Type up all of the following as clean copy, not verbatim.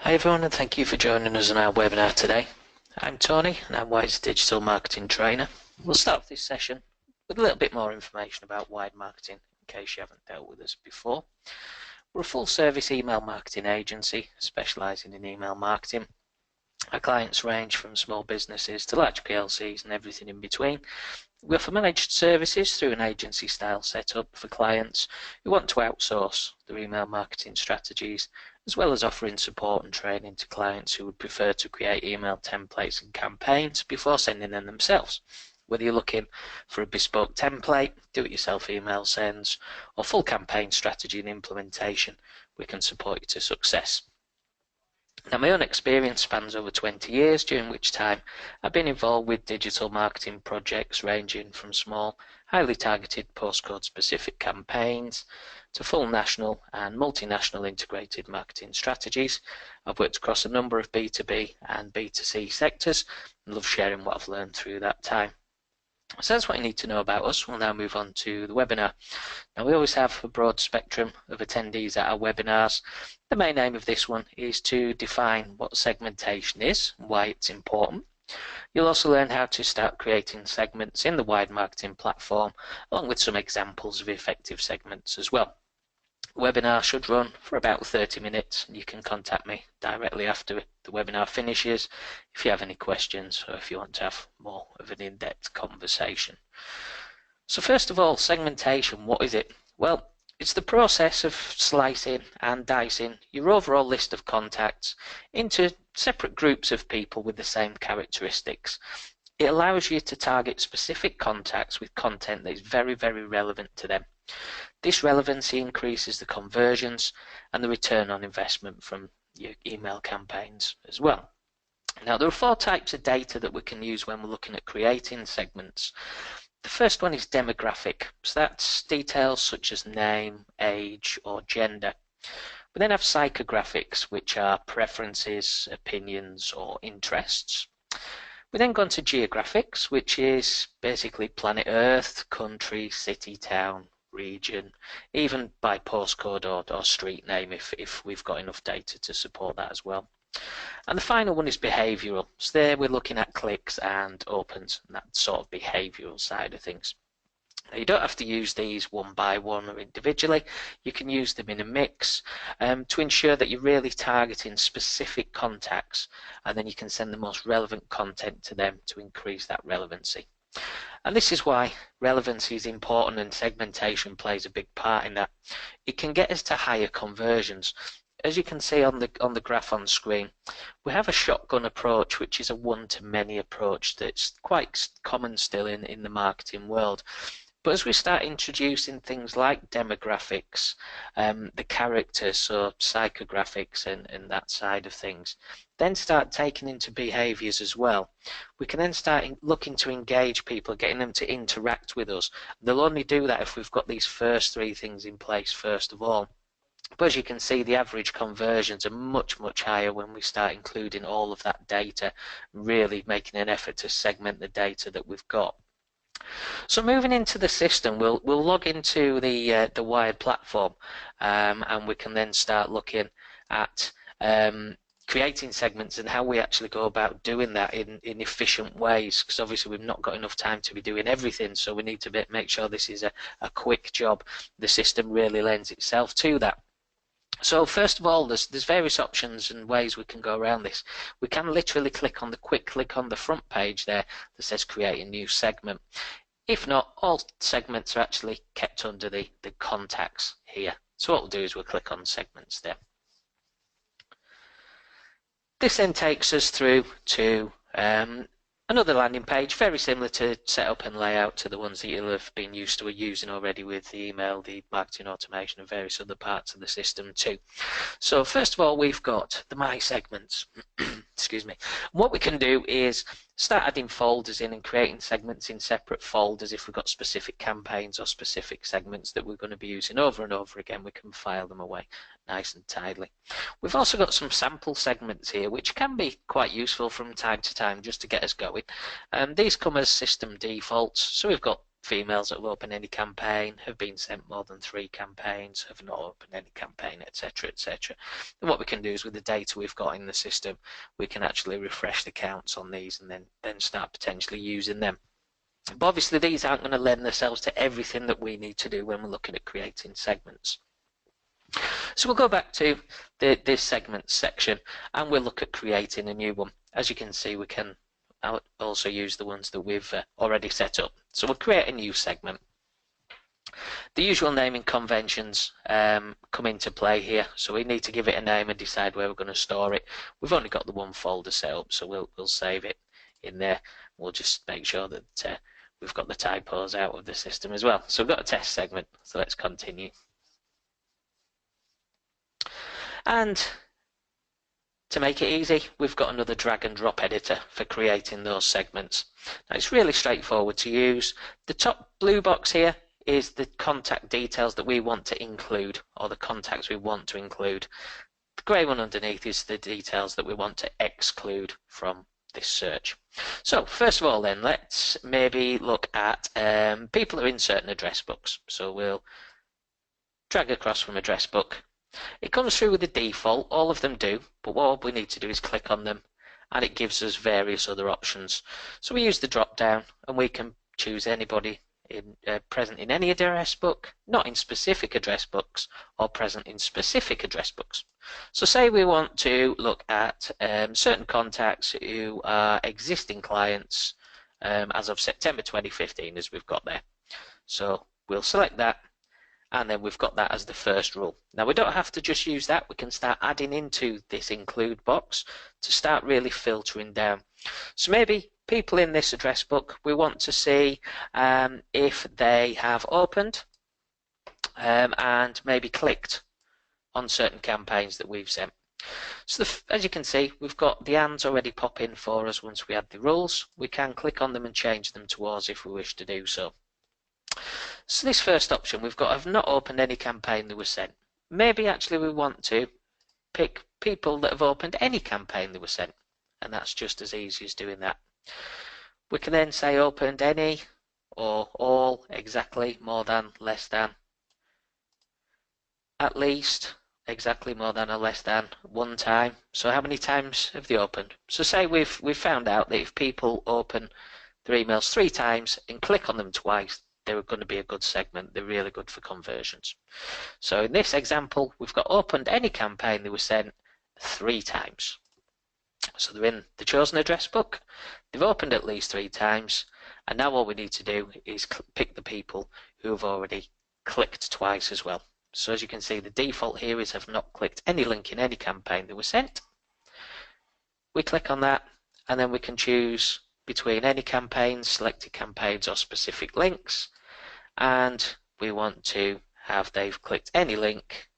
Hi everyone, and thank you for joining us on our webinar today. I'm Tony and I'm Wide's Digital Marketing Trainer. We'll start this session with a little bit more information about Wide Marketing in case you haven't dealt with us before. We're a full service email marketing agency specialising in email marketing. Our clients range from small businesses to large PLCs and everything in between. We offer managed services through an agency style setup for clients who want to outsource their email marketing strategies, as well as offering support and training to clients who would prefer to create email templates and campaigns before sending them themselves. Whether you're looking for a bespoke template, do-it-yourself email sends, or full campaign strategy and implementation, we can support you to success. Now, my own experience spans over 20 years, during which time I've been involved with digital marketing projects ranging from small, highly targeted postcode-specific campaigns to full national and multinational integrated marketing strategies. I've worked across a number of B2B and B2C sectors and love sharing what I've learned through that time. So that's what you need to know about us. We'll now move on to the webinar. Now, we always have a broad spectrum of attendees at our webinars. The main aim of this one is to define what segmentation is and why it's important. You'll also learn how to start creating segments in the Wide Marketing platform, along with some examples of effective segments as well. The webinar should run for about 30 minutes, and you can contact me directly after the webinar finishes if you have any questions or if you want to have more of an in-depth conversation. So first of all, segmentation, what is it? Well, it's the process of slicing and dicing your overall list of contacts into separate groups of people with the same characteristics. It allows you to target specific contacts with content that is very, very relevant to them. This relevancy increases the conversions and the return on investment from your email campaigns as well. Now, there are 4 types of data that we can use when we're looking at creating segments. The first one is demographic, so that's details such as name, age, or gender. We then have psychographics, which are preferences, opinions, or interests. We then go on to geographics, which is basically planet Earth, country, city, town, region, even by postcode or street name if we've got enough data to support that as well. And the final one is behavioural. So there we're looking at clicks and opens and that sort of behavioural side of things. Now, you don't have to use these one by one or individually. You can use them in a mix to ensure that you're really targeting specific contacts, and then you can send the most relevant content to them to increase that relevancy. And this is why relevancy is important and segmentation plays a big part in that. It can get us to higher conversions. As you can see on the graph on screen, we have a shotgun approach, which is a one-to-many approach that's quite common still in the marketing world. But as we start introducing things like demographics, the characters, so psychographics and that side of things, then start taking into behaviours as well, we can then start looking to engage people, getting them to interact with us. They'll only do that if we've got these first 3 things in place first of all. But as you can see, the average conversions are much, much higher when we start including all of that data, really making an effort to segment the data that we've got. So moving into the system, we'll log into the Wired platform, and we can then start looking at creating segments and how we actually go about doing that in efficient ways, because obviously we've not got enough time to be doing everything, so we need to make sure this is a quick job. The system really lends itself to that. So first of all, there's various options and ways we can go around this. We can literally click on the quick click on the front page there that says create a new segment. If not, all segments are actually kept under the contacts here. So what we'll do is we'll click on segments there. This then takes us through to another landing page, very similar to setup and layout to the ones that you'll have been used to using already with the email, the marketing automation, and various other parts of the system too. So first of all, we've got the My Segments. Excuse me. What we can do is start adding folders in and creating segments in separate folders. If we've got specific campaigns or specific segments that we're going to be using over and over again, we can file them away nice and tidily. We've also got some sample segments here, which can be quite useful from time to time just to get us going. These come as system defaults, so we've got females that have opened any campaign, have been sent more than 3 campaigns, have not opened any campaign, etc, etc. And what we can do is with the data we've got in the system, we can actually refresh the counts on these and then start potentially using them. But obviously these aren't going to lend themselves to everything that we need to do when we're looking at creating segments. So we'll go back to this segment section and we'll look at creating a new one. As you can see, we can also use the ones that we've already set up. So we'll create a new segment. The usual naming conventions come into play here. So we need to give it a name and decide where we're going to store it. We've only got the one folder set up, so we'll save it in there. We'll just make sure that we've got the typos out of the system as well. So we've got a test segment, so let's continue. And to make it easy, we've got another drag and drop editor for creating those segments. Now it's really straightforward to use. The top blue box here is the contact details that we want to include, or the contacts we want to include. The grey one underneath is the details that we want to exclude from this search. So first of all then, let's maybe look at people who are in certain address books. So we'll drag across from address book. It comes through with the default, all of them do, but what we need to do is click on them and it gives us various other options. So we use the drop down and we can choose anybody present in any address book, not in specific address books, or present in specific address books. So say we want to look at certain contacts who are existing clients as of September 2015, as we've got there. So we'll select that, and then we've got that as the first rule. Now we don't have to just use that, we can start adding into this include box to start really filtering down. So maybe people in this address book, we want to see if they have opened and maybe clicked on certain campaigns that we've sent. So as you can see, we've got the ands already pop in for us once we add the rules. We can click on them and change them to ours if we wish to do so. So this first option, we've got have not opened any campaign that was sent. Maybe actually we want to pick people that have opened any campaign that was sent, and that's just as easy as doing that. We can then say opened any, or all, exactly, more than, less than, at least, exactly, more than, or less than, one time. So how many times have they opened? So say we've found out that if people open their emails 3 times and click on them twice, they're going to be a good segment. They're really good for conversions. So in this example, we've got opened any campaign that was sent 3 times. So they're in the chosen address book, they've opened at least 3 times, and now all we need to do is pick the people who have already clicked twice as well. So as you can see, the default here is have not clicked any link in any campaign that was sent. We click on that, and then we can choose between any campaigns, selected campaigns, or specific links, and we want to have they've clicked any link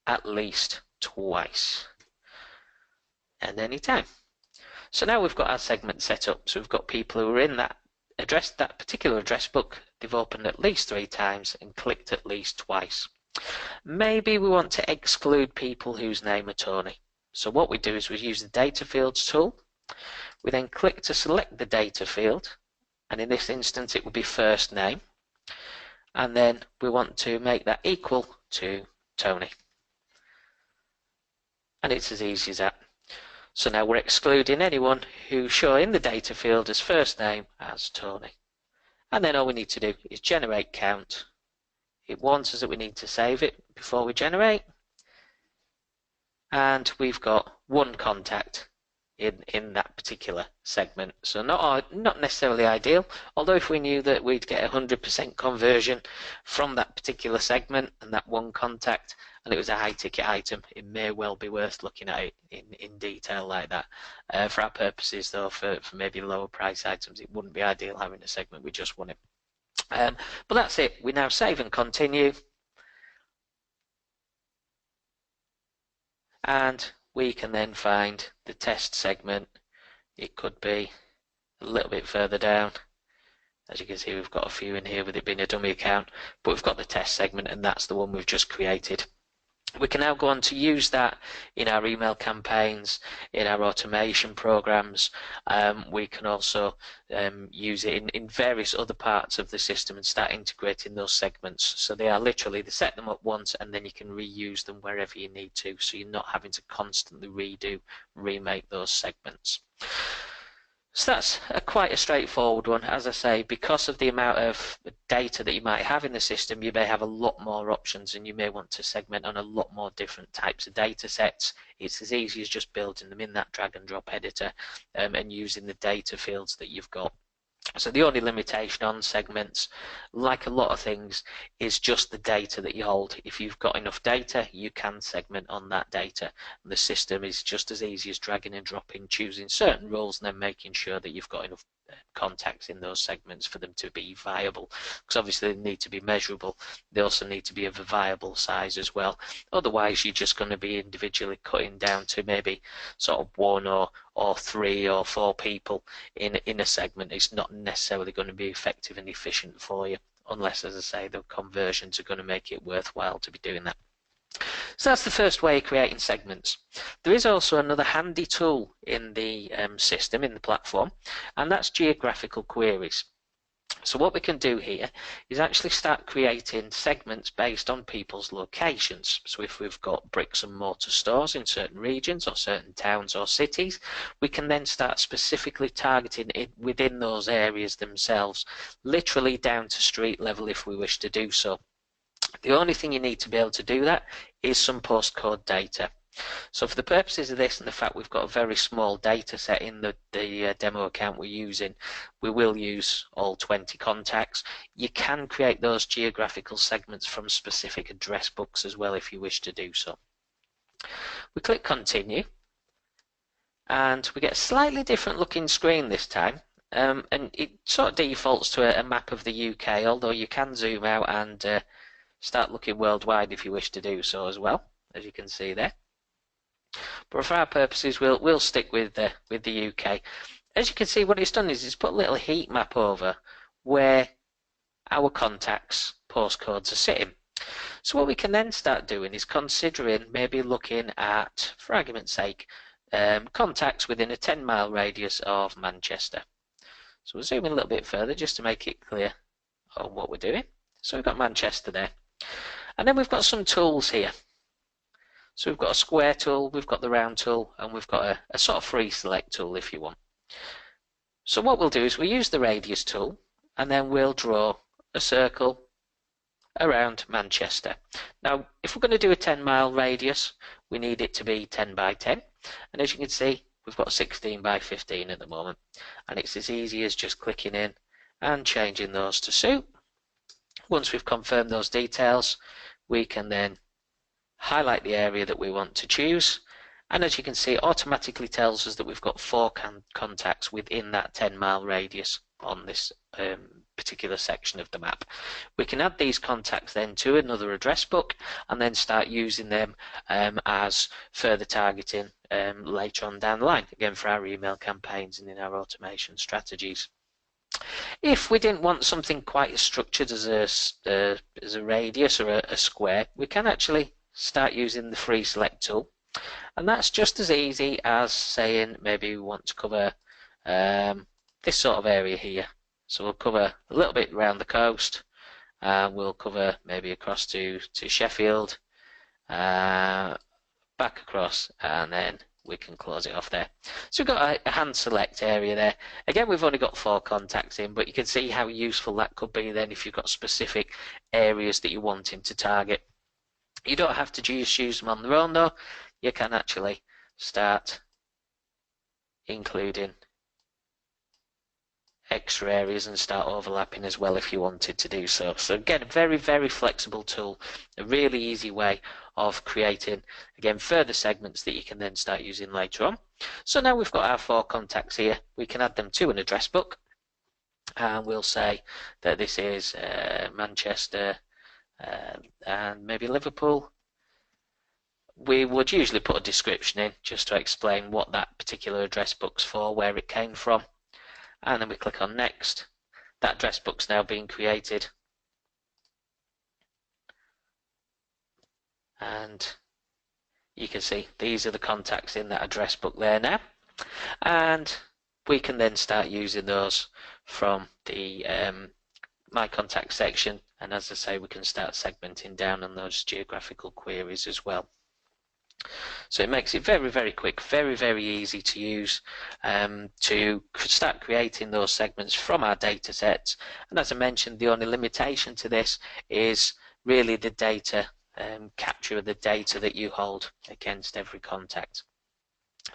at least twice and any time. So now we've got our segment set up. So we've got people who are in that particular address book. They've opened at least 3 times and clicked at least twice. Maybe we want to exclude people whose name are Tony. So what we do is we use the data fields tool. We then click to select the data field, and in this instance it will be first name, and then we want to make that equal to Tony, and it's as easy as that. So now we're excluding anyone who show in the data field as first name as Tony, and then all we need to do is generate count. It warns us that we need to save it before we generate, and we've got 1 contact in that particular segment. So not necessarily ideal, although if we knew that we'd get 100% conversion from that particular segment and that 1 contact, and it was a high ticket item, it may well be worth looking at it in detail like that. For our purposes though, for maybe lower price items, it wouldn't be ideal having a segment we just want it. But that's it. We now save and continue, and we can then find the test segment. It could be a little bit further down. As you can see, we've got a few in here with it being a dummy account, but we've got the test segment, and that's the one we've just created. We can now go on to use that in our email campaigns, in our automation programs. We can also use it in various other parts of the system and start integrating those segments. So they are literally, they set them up once and then you can reuse them wherever you need to. So you're not having to constantly remake those segments. So that's quite a straightforward one. As I say, because of the amount of data that you might have in the system, you may have a lot more options and you may want to segment on a lot more different types of data sets. It's as easy as just building them in that drag and drop editor and using the data fields that you've got. So the only limitation on segments, like a lot of things, is just the data that you hold. If you've got enough data, you can segment on that data. And the system is just as easy as dragging and dropping, choosing certain rules, and then making sure that you've got enough contacts in those segments for them to be viable. Because obviously they need to be measurable. They also need to be of a viable size as well. Otherwise, you're just going to be individually cutting down to maybe sort of 1 or 3 or 4 people in a segment. It's not necessarily going to be effective and efficient for you, unless, as I say, the conversions are going to make it worthwhile to be doing that. So that's the first way of creating segments. There is also another handy tool in the system, in the platform, and that's geographical queries. So what we can do here is actually start creating segments based on people's locations. So if we've got bricks and mortar stores in certain regions or certain towns or cities, we can then start specifically targeting it within those areas themselves, literally down to street level if we wish to do so. The only thing you need to be able to do that is some postcode data. So for the purposes of this and the fact we've got a very small data set in the demo account we're using, we will use all 20 contacts. You can create those geographical segments from specific address books as well if you wish to do so. We click continue and we get a slightly different looking screen this time. And it sort of defaults to a map of the UK, although you can zoom out and start looking worldwide if you wish to do so as well, as you can see there. But for our purposes, we'll stick with the UK. As you can see, what it's done is it's put a little heat map over where our contacts' postcodes are sitting. So what we can then start doing is considering maybe looking at, for argument's sake, contacts within a 10-mile radius of Manchester. So we'll zoom in a little bit further just to make it clear on what we're doing. So we've got Manchester there. And then we've got some tools here. So we've got a square tool, we've got the round tool, and we've got a sort of free select tool if you want. So what we'll do is we'll use the radius tool, and then we'll draw a circle around Manchester. Now, if we're going to do a 10-mile radius, we need it to be 10 by 10. And as you can see, we've got 16 by 15 at the moment. And it's as easy as just clicking in and changing those to suit. Once we've confirmed those details, we can then highlight the area that we want to choose, and as you can see, it automatically tells us that we've got 4 contacts within that 10-mile radius on this particular section of the map. We can add these contacts then to another address book and then start using them as further targeting later on down the line, again for our email campaigns and in our automation strategies. If we didn't want something quite as structured as a radius or a square, we can actually start using the free select tool, and that's just as easy as saying maybe we want to cover this sort of area here. So we'll cover a little bit around the coast, we'll cover maybe across to Sheffield, back across, and then we can close it off there. So we've got a hand select area there. Again, we've only got 4 contacts in, but you can see how useful that could be then if you've got specific areas that you're wanting to target. You don't have to just use them on their own though. You can actually start including extra areas and start overlapping as well if you wanted to do so. So again, a very, very flexible tool, a really easy way of creating, again, further segments that you can then start using later on. So now we've got our 4 contacts here, we can add them to an address book, and we'll say that this is Manchester and maybe Liverpool. We would usually put a description in just to explain what that particular address book's for, where it came from, and then we click on next. That address book's now being created, and you can see these are the contacts in that address book there now, and we can then start using those from the My Contact section, and as I say, we can start segmenting down on those geographical queries as well. So it makes it very, very quick, very, very easy to use to start creating those segments from our data sets. And as I mentioned, the only limitation to this is really the data, capture of the data that you hold against every contact.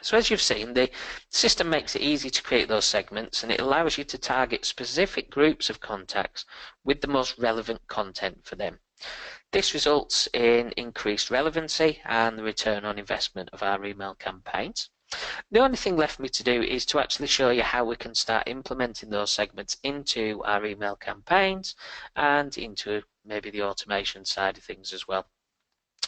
So as you've seen, the system makes it easy to create those segments, and it allows you to target specific groups of contacts with the most relevant content for them. This results in increased relevancy and the return on investment of our email campaigns. The only thing left for me to do is to actually show you how we can start implementing those segments into our email campaigns and into maybe the automation side of things as well.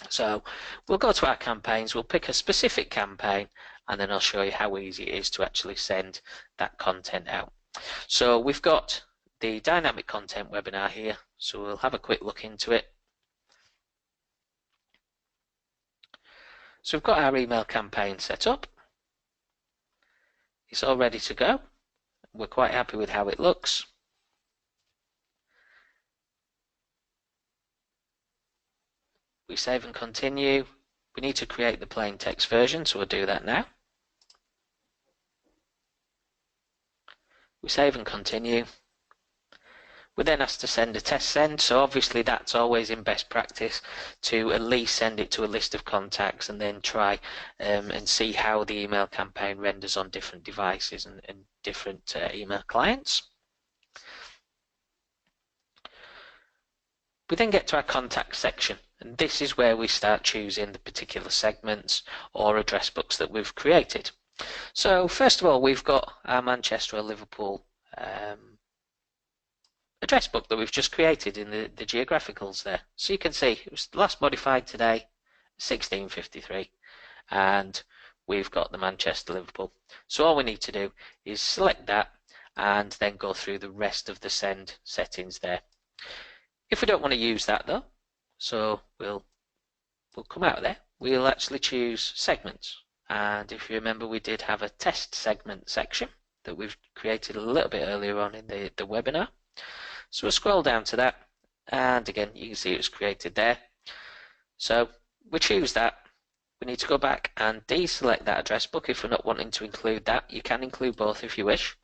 So we'll go to our campaigns, we'll pick a specific campaign, and then I'll show you how easy it is to actually send that content out. So we've got the dynamic content webinar here, so we'll have a quick look into it. So we've got our email campaign set up. It's all ready to go. We're quite happy with how it looks. We save and continue. We need to create the plain text version, so we'll do that now. We save and continue. We're then asked to send a test send, so obviously that's always in best practice to at least send it to a list of contacts and then try and see how the email campaign renders on different devices and different email clients. We then get to our contact section, and this is where we start choosing the particular segments or address books that we've created. So first of all, we've got our Manchester or Liverpool address book that we've just created in the geographicals there. So you can see it was last modified today, 1653, and we've got the Manchester Liverpool. So all we need to do is select that and then go through the rest of the send settings there. If we don't want to use that though, so we'll come out of there, we'll actually choose segments. And if you remember, we did have a test segment section that we've created a little bit earlier on in the webinar. So we'll scroll down to that, and again you can see it was created there. So we choose that. We need to go back and deselect that address book if we're not wanting to include that. You can include both if you wish,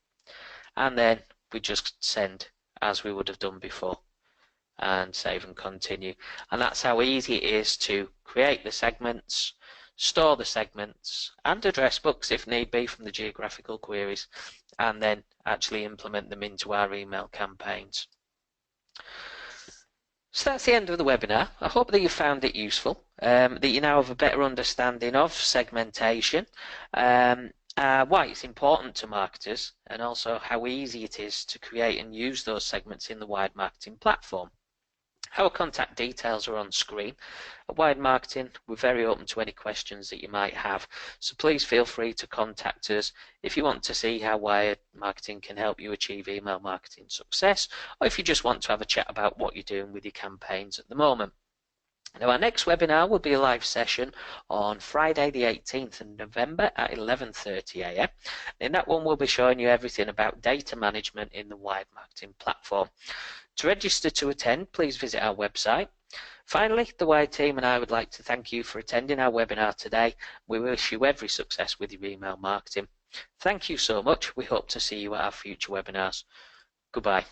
and then we just send as we would have done before and save and continue. And that's how easy it is to create the segments, store the segments and address books if need be from the geographical queries, and then actually implement them into our email campaigns. So that's the end of the webinar. I hope that you found it useful, that you now have a better understanding of segmentation, why it's important to marketers, and also how easy it is to create and use those segments in the Wide Marketing platform. Our contact details are on screen. At Wide Marketing, we're very open to any questions that you might have, so please feel free to contact us if you want to see how Wide Marketing can help you achieve email marketing success, or if you just want to have a chat about what you're doing with your campaigns at the moment. Now, our next webinar will be a live session on Friday the 18th of November at 11:30 AM. In that one, we'll be showing you everything about data management in the Wide Marketing platform. To register to attend, please visit our website. Finally, the Wide team and I would like to thank you for attending our webinar today. We wish you every success with your email marketing. Thank you so much. We hope to see you at our future webinars. Goodbye.